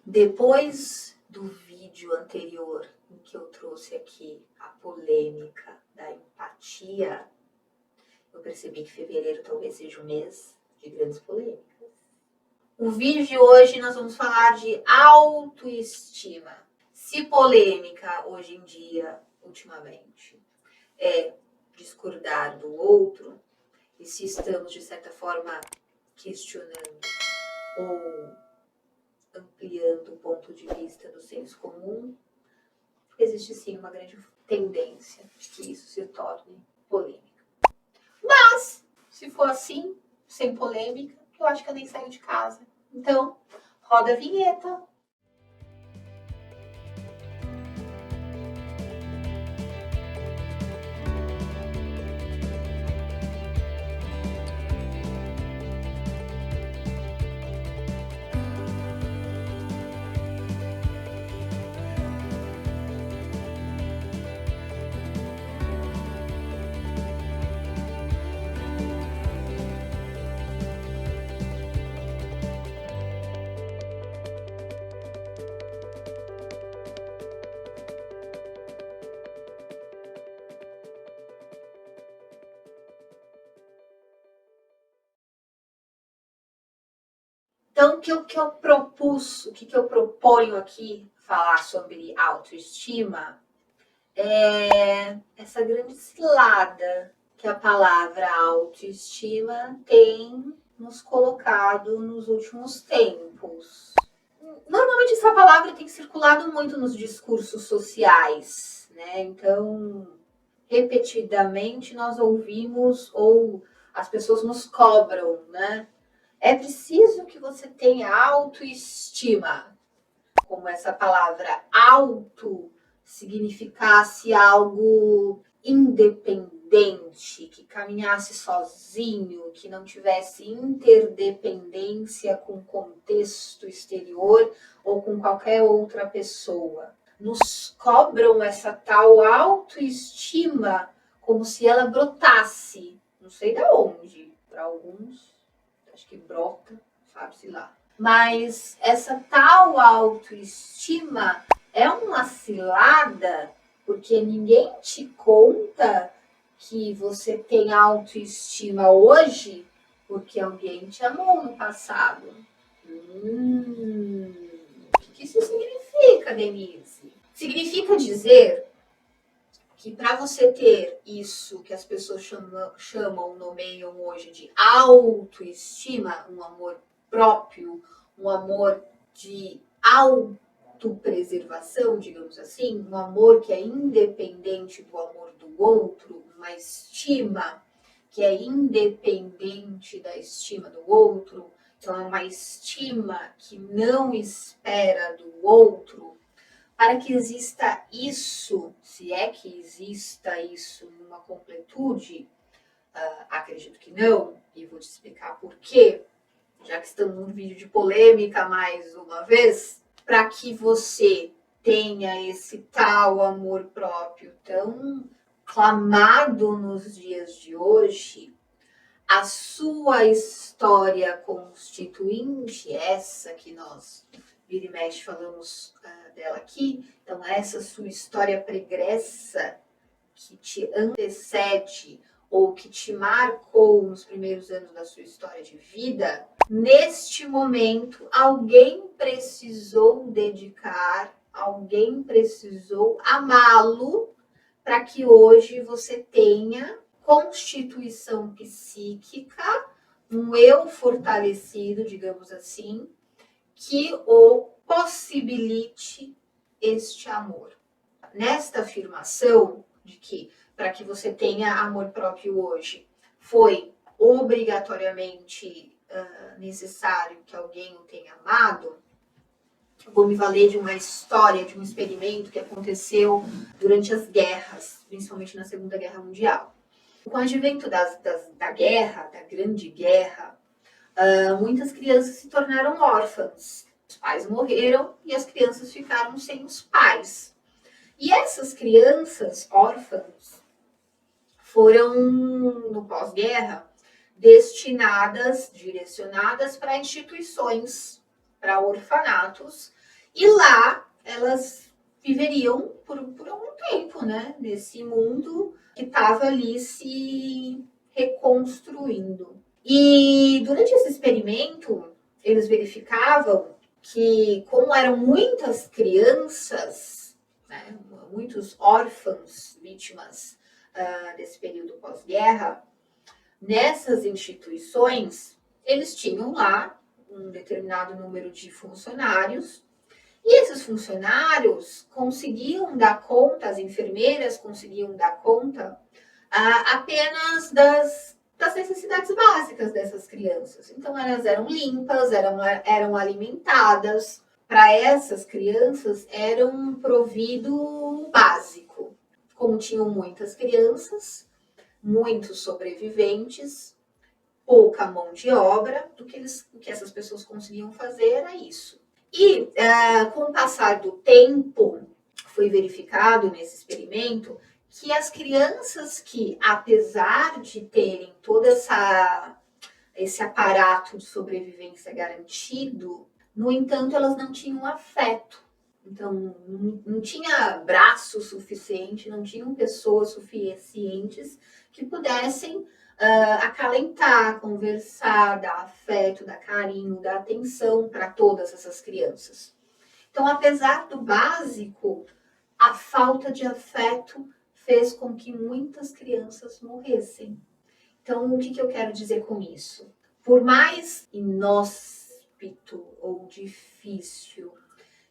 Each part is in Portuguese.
Depois do vídeo anterior, em que eu trouxe aqui a polêmica da empatia, eu percebi que fevereiro talvez seja um mês de grandes polêmicas. O vídeo de hoje nós vamos falar de autoestima. Se polêmica hoje em dia, ultimamente, é discordar do outro, e se estamos, de certa forma, questionando ou ampliando o ponto de vista do senso comum, existe sim uma grande tendência de que isso se torne polêmica. Mas, se for assim, sem polêmica, eu acho que eu nem saio de casa. Então, roda a vinheta. Então, o que eu propus, o que eu proponho aqui falar sobre autoestima é essa grande cilada que a palavra autoestima tem nos colocado nos últimos tempos. Normalmente essa palavra tem circulado muito nos discursos sociais, né? Então, repetidamente nós ouvimos ou as pessoas nos cobram, né? É preciso que você tenha autoestima, como essa palavra auto significasse algo independente, que caminhasse sozinho, que não tivesse interdependência com o contexto exterior ou com qualquer outra pessoa. Nos cobram essa tal autoestima como se ela brotasse, não sei de onde, para alguns acho que brota, sabe-se lá. Mas essa tal autoestima é uma cilada, porque ninguém te conta que você tem autoestima hoje porque alguém te amou no passado. O que isso significa, Denise? Significa dizer que para você ter isso que as pessoas nomeiam hoje de autoestima, um amor próprio, um amor de autopreservação, digamos assim, um amor que é independente do amor do outro, uma estima que é independente da estima do outro, então é uma estima que não espera do outro. Para que exista isso, se é que exista isso numa completude, acredito que não, e vou te explicar por quê, já que estamos num vídeo de polêmica mais uma vez, para que você tenha esse tal amor próprio tão clamado nos dias de hoje, a sua história constituinte, essa que nós vira e mexe falamos dela aqui, então essa sua história pregressa que te antecede ou que te marcou nos primeiros anos da sua história de vida, neste momento alguém precisou dedicar, alguém precisou amá-lo para que hoje você tenha constituição psíquica, um eu fortalecido, digamos assim, que o possibilite este amor. Nesta afirmação de que para que você tenha amor próprio hoje, foi obrigatoriamente necessário que alguém o tenha amado, eu vou me valer de uma história, de um experimento que aconteceu durante as guerras, principalmente na Segunda Guerra Mundial. Com o advento da guerra, da Grande Guerra, muitas crianças se tornaram órfãs. Os pais morreram e as crianças ficaram sem os pais. E essas crianças órfãs foram, no pós-guerra, direcionadas para instituições, para orfanatos, E lá elas viveriam por algum tempo, né? Nesse mundo que estava ali se reconstruindo. E durante esse experimento, eles verificavam que, como eram muitas crianças, né, muitos órfãos vítimas desse período pós-guerra, nessas instituições, eles tinham lá um determinado número de funcionários e esses funcionários conseguiam dar conta, as enfermeiras conseguiam dar conta apenas das necessidades básicas dessas crianças. Então, elas eram limpas, eram alimentadas. Para essas crianças, era um provido básico. Como tinham muitas crianças, muitos sobreviventes, pouca mão de obra, o que essas pessoas conseguiam fazer era isso. E com o passar do tempo, foi verificado nesse experimento que as crianças que, apesar de terem todo esse aparato de sobrevivência garantido, no entanto, elas não tinham afeto. Então, não tinha braço suficiente, não tinham pessoas suficientes que pudessem acalentar, conversar, dar afeto, dar carinho, dar atenção para todas essas crianças. Então, apesar do básico, a falta de afeto fez com que muitas crianças morressem. Então, o que eu quero dizer com isso? Por mais inóspito ou difícil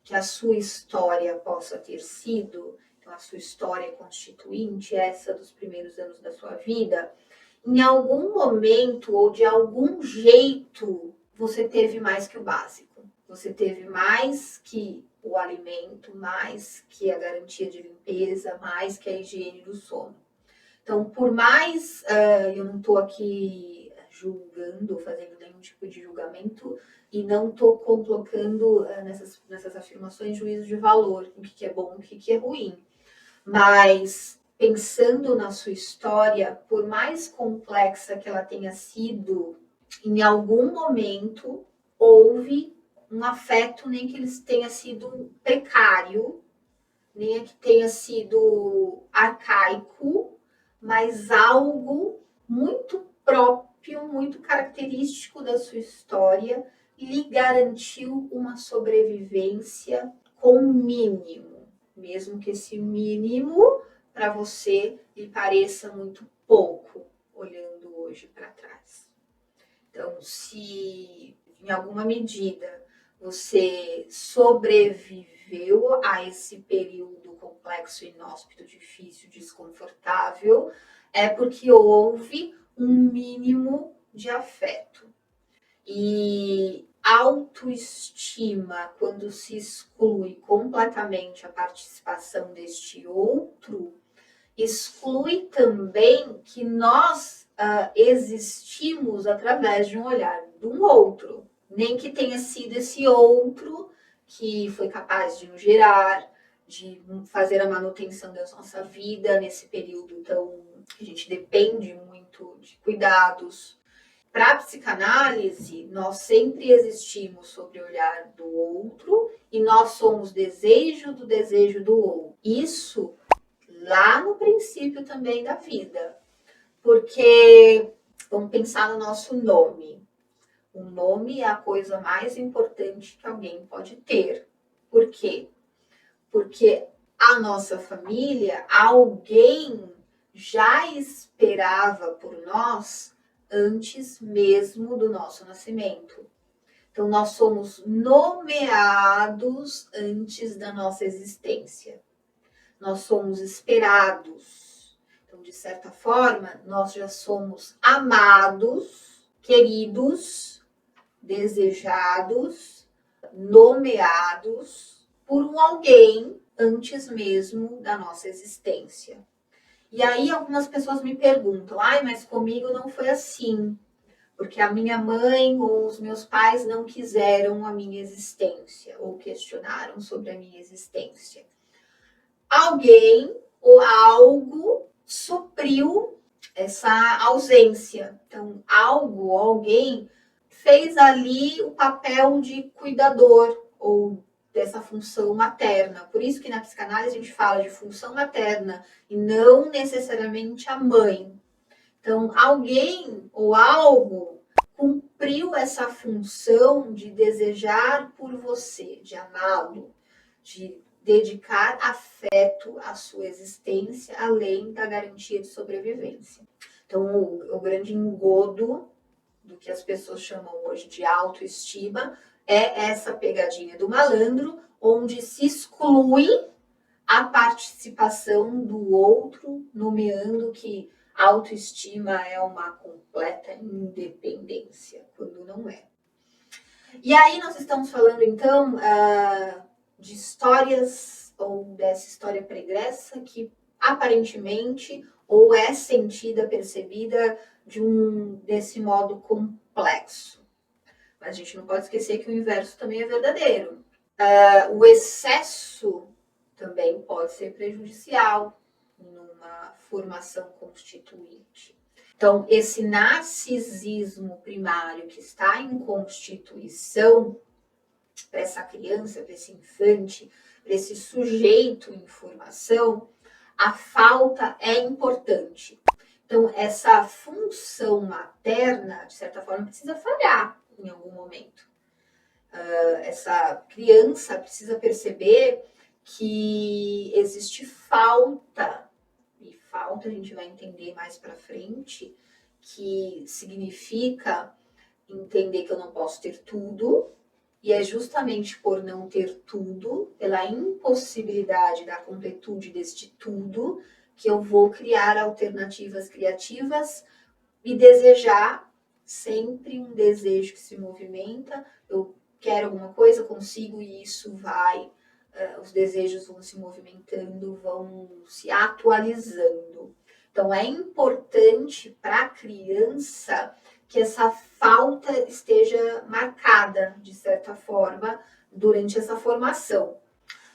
que a sua história possa ter sido, então a sua história constituinte, essa dos primeiros anos da sua vida, em algum momento ou de algum jeito você teve mais que o básico. Você teve mais que o alimento, mais que a garantia de limpeza, mais que a higiene do sono. Então, por mais, eu não estou aqui julgando, fazendo nenhum tipo de julgamento, e não estou colocando nessas afirmações juízo de valor, o que é bom, o que é ruim. Mas, pensando na sua história, por mais complexa que ela tenha sido, em algum momento houve um afeto, nem que ele tenha sido precário, nem que tenha sido arcaico, mas algo muito próprio, muito característico da sua história, lhe garantiu uma sobrevivência com o mínimo, mesmo que esse mínimo para você lhe pareça muito pouco, olhando hoje para trás. Então, se em alguma medida você sobreviveu a esse período complexo, inóspito, difícil, desconfortável, é porque houve um mínimo de afeto. E autoestima, quando se exclui completamente a participação deste outro, exclui também que nós existimos através de um olhar de um outro. Nem que tenha sido esse outro que foi capaz de nos gerar, de fazer a manutenção da nossa vida nesse período tão que a gente depende muito de cuidados. Para a psicanálise, nós sempre existimos sobre o olhar do outro e nós somos desejo do outro. Isso lá no princípio também da vida. Porque, vamos pensar no nosso nome. O nome é a coisa mais importante que alguém pode ter. Por quê? Porque a nossa família, alguém já esperava por nós antes mesmo do nosso nascimento. Então, nós somos nomeados antes da nossa existência. Nós somos esperados. Então, de certa forma, nós já somos amados, queridos, desejados, nomeados por um alguém antes mesmo da nossa existência. E aí algumas pessoas me perguntam, mas comigo não foi assim, porque a minha mãe ou os meus pais não quiseram a minha existência ou questionaram sobre a minha existência. Alguém ou algo supriu essa ausência. Então, algo ou alguém fez ali o papel de cuidador ou dessa função materna. Por isso que na psicanálise a gente fala de função materna e não necessariamente a mãe. Então, alguém ou algo cumpriu essa função de desejar por você, de amá-lo, de dedicar afeto à sua existência, além da garantia de sobrevivência. Então, o grande engodo do que as pessoas chamam hoje de autoestima é essa pegadinha do malandro, onde se exclui a participação do outro, nomeando que autoestima é uma completa independência, quando não é. E aí nós estamos falando, então, de histórias, ou dessa história pregressa, que aparentemente ou é sentida, percebida desse modo complexo. Mas a gente não pode esquecer que o inverso também é verdadeiro. O excesso também pode ser prejudicial numa formação constituinte. Então, esse narcisismo primário que está em constituição para essa criança, para esse infante, para esse sujeito em formação, a falta é importante. Então, essa função materna, de certa forma, precisa falhar em algum momento. Essa criança precisa perceber que existe falta, e falta a gente vai entender mais para frente, que significa entender que eu não posso ter tudo, e é justamente por não ter tudo, pela impossibilidade da completude deste tudo, que eu vou criar alternativas criativas e desejar sempre um desejo que se movimenta. Eu quero alguma coisa, consigo, e isso vai, os desejos vão se movimentando, vão se atualizando. Então, é importante para a criança que essa falta esteja marcada, de certa forma, durante essa formação.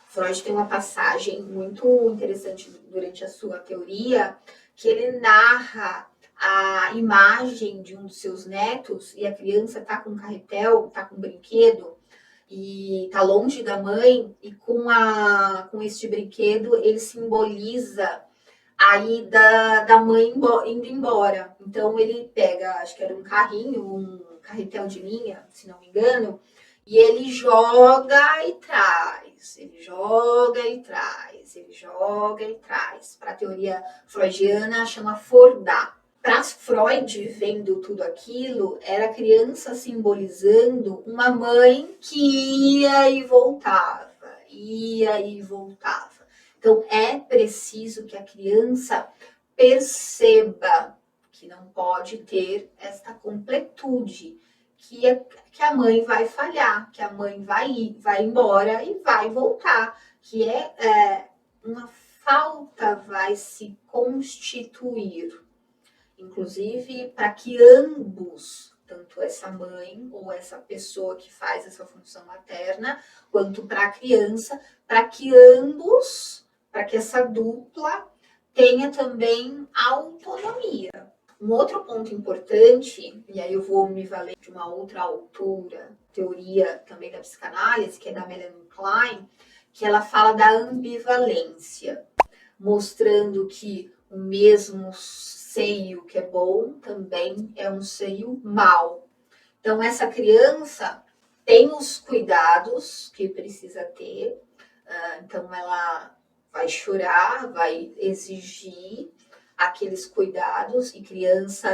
Freud tem uma passagem muito interessante durante a sua teoria, que ele narra a imagem de um dos seus netos, e a criança está com um carretel, está com um brinquedo, e está longe da mãe, e com este brinquedo ele simboliza a ida da mãe indo embora. Então ele pega, acho que era um carrinho, um carretel de linha, se não me engano, e ele joga e traz, ele joga e traz, ele joga e traz. Para a teoria freudiana, chama fordar. Para Freud, vendo tudo aquilo, era a criança simbolizando uma mãe que ia e voltava, ia e voltava. Então, é preciso que a criança perceba que não pode ter esta completude, que a mãe vai falhar, que a mãe vai embora e vai voltar, que uma falta vai se constituir. Inclusive, para que ambos, tanto essa mãe ou essa pessoa que faz essa função materna, quanto para a criança, para que ambos, para que essa dupla tenha também autonomia. Um outro ponto importante, e aí eu vou me valer de uma outra autora, teoria também da psicanálise, que é da Melanie Klein, que ela fala da ambivalência, mostrando que o mesmo seio que é bom também é um seio mau. Então, essa criança tem os cuidados que precisa ter, então ela vai chorar, vai exigir aqueles cuidados, e criança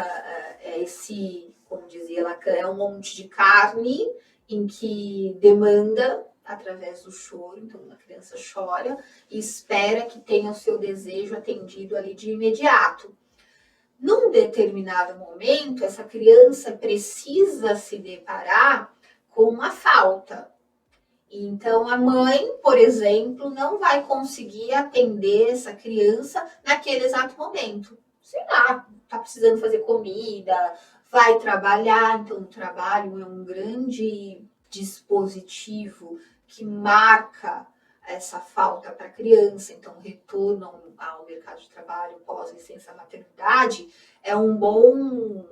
é esse, como dizia Lacan, é um monte de carne em que demanda através do choro. Então, a criança chora e espera que tenha o seu desejo atendido ali de imediato. Num determinado momento, essa criança precisa se deparar com uma falta. Então, a mãe, por exemplo, não vai conseguir atender essa criança naquele exato momento. Sei lá, tá precisando fazer comida, vai trabalhar. Então, o trabalho é um grande dispositivo que marca essa falta para a criança. Então, o retorno ao mercado de trabalho pós-licença maternidade é um bom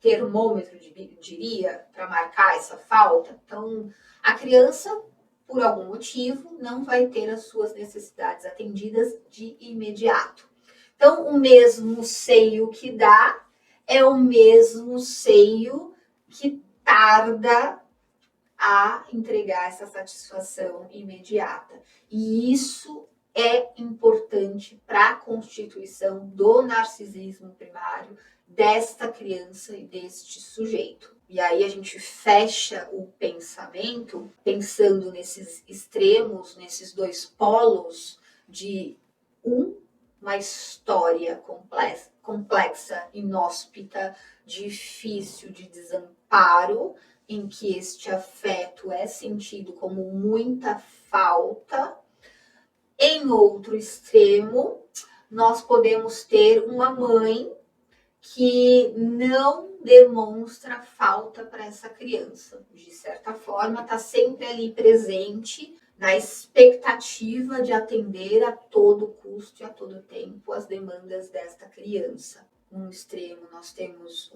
termômetro, diria, para marcar essa falta. Então, a criança por algum motivo, não vai ter as suas necessidades atendidas de imediato. Então, o mesmo seio que dá é o mesmo seio que tarda a entregar essa satisfação imediata. E isso é importante para a constituição do narcisismo primário desta criança e deste sujeito. E aí a gente fecha o pensamento pensando nesses extremos, nesses dois polos de uma história complexa, inóspita, difícil de desamparo, em que este afeto é sentido como muita falta. Em outro extremo, nós podemos ter uma mãe que não demonstra falta para essa criança. De certa forma, está sempre ali presente na expectativa de atender a todo custo e a todo tempo as demandas desta criança. Num extremo, nós temos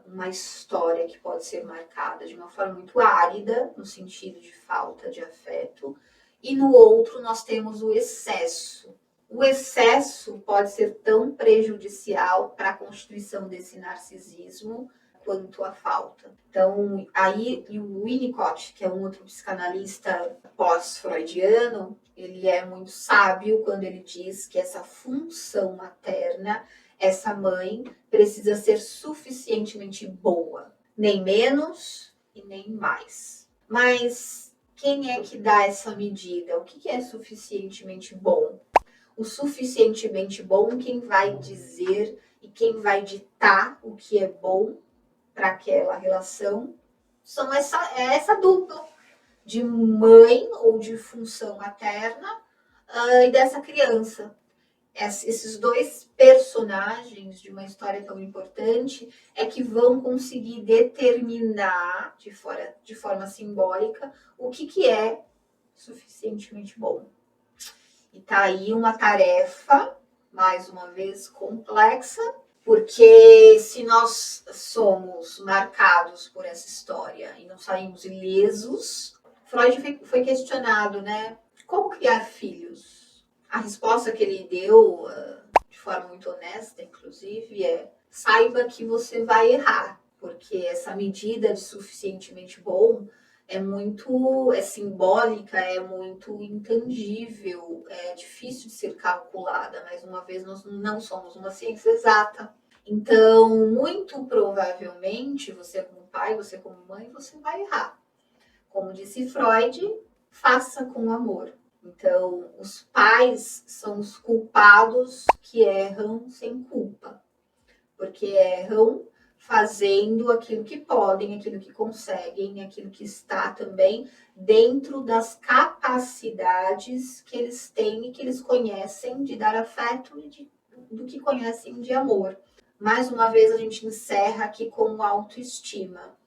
uma história que pode ser marcada de uma forma muito árida, no sentido de falta de afeto, e no outro nós temos o excesso. O excesso pode ser tão prejudicial para a constituição desse narcisismo quanto a falta. Então, aí o Winnicott, que é um outro psicanalista pós-freudiano, ele é muito sábio quando ele diz que essa função materna, essa mãe, precisa ser suficientemente boa, nem menos e nem mais. Mas quem é que dá essa medida? O que é suficientemente bom? O suficientemente bom, quem vai dizer e quem vai ditar o que é bom para aquela relação são essa dupla de mãe ou de função materna e dessa criança. Esses dois personagens de uma história tão importante é que vão conseguir determinar de forma simbólica o que é suficientemente bom. E tá aí uma tarefa, mais uma vez, complexa, porque se nós somos marcados por essa história e não saímos ilesos, Freud foi questionado, né? Como criar filhos? A resposta que ele deu, de forma muito honesta, inclusive, é: saiba que você vai errar, porque essa medida de suficientemente bom é simbólica, é muito intangível, é difícil de ser calculada. Mais uma vez, nós não somos uma ciência exata. Então, muito provavelmente, você como pai, você como mãe, você vai errar. Como disse Freud, faça com amor. Então, os pais são os culpados que erram sem culpa, porque erram fazendo aquilo que podem, aquilo que conseguem, aquilo que está também dentro das capacidades que eles têm e que eles conhecem de dar afeto e do que conhecem de amor. Mais uma vez, a gente encerra aqui com autoestima.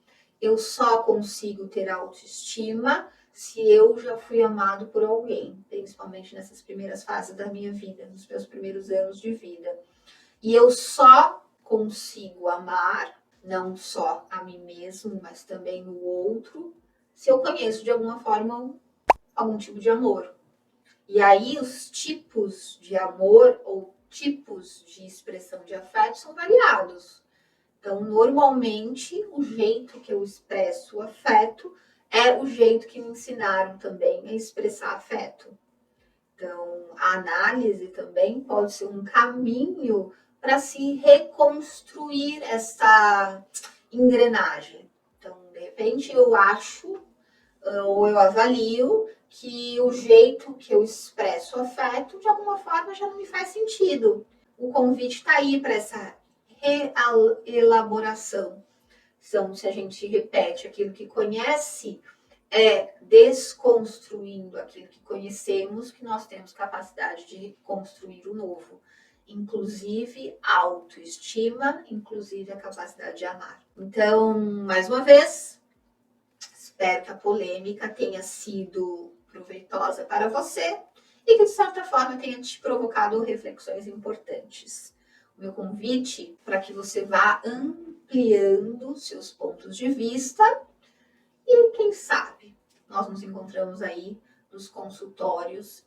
Eu só consigo ter autoestima se eu já fui amado por alguém, principalmente nessas primeiras fases da minha vida, nos meus primeiros anos de vida. E eu só consigo amar, não só a mim mesmo, mas também o outro, se eu conheço de alguma forma algum tipo de amor. E aí os tipos de amor ou tipos de expressão de afeto são variados. Então, normalmente, o jeito que eu expresso o afeto é o jeito que me ensinaram também a expressar afeto. Então, a análise também pode ser um caminho para se reconstruir essa engrenagem. Então, de repente, eu acho ou eu avalio que o jeito que eu expresso o afeto, de alguma forma, já não me faz sentido. O convite está aí para essa reelaboração. Então, se a gente repete aquilo que conhece, é desconstruindo aquilo que conhecemos que nós temos capacidade de construir o novo. Inclusive autoestima, inclusive a capacidade de amar. Então, mais uma vez, espero que a polêmica tenha sido proveitosa para você e que, de certa forma, tenha te provocado reflexões importantes. O meu convite para que você vá ampliando seus pontos de vista e, quem sabe, nós nos encontramos aí nos consultórios,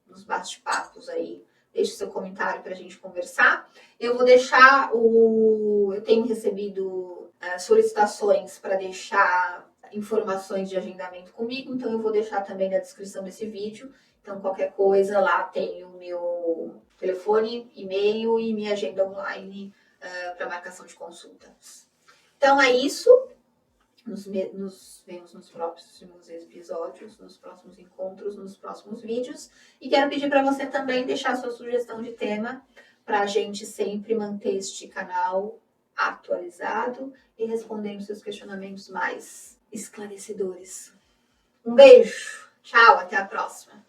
nos bate-papos aí. Deixe seu comentário para a gente conversar. Eu vou deixar eu tenho recebido solicitações para deixar informações de agendamento comigo, então eu vou deixar também na descrição desse vídeo. Então, qualquer coisa, lá tem o meu telefone, e-mail e minha agenda online para marcação de consultas. Então, é isso. Nos vemos nos próximos episódios, nos próximos encontros, nos próximos vídeos. E quero pedir para você também deixar sua sugestão de tema para a gente sempre manter este canal atualizado e respondendo seus questionamentos mais esclarecedores. Um beijo, tchau, até a próxima.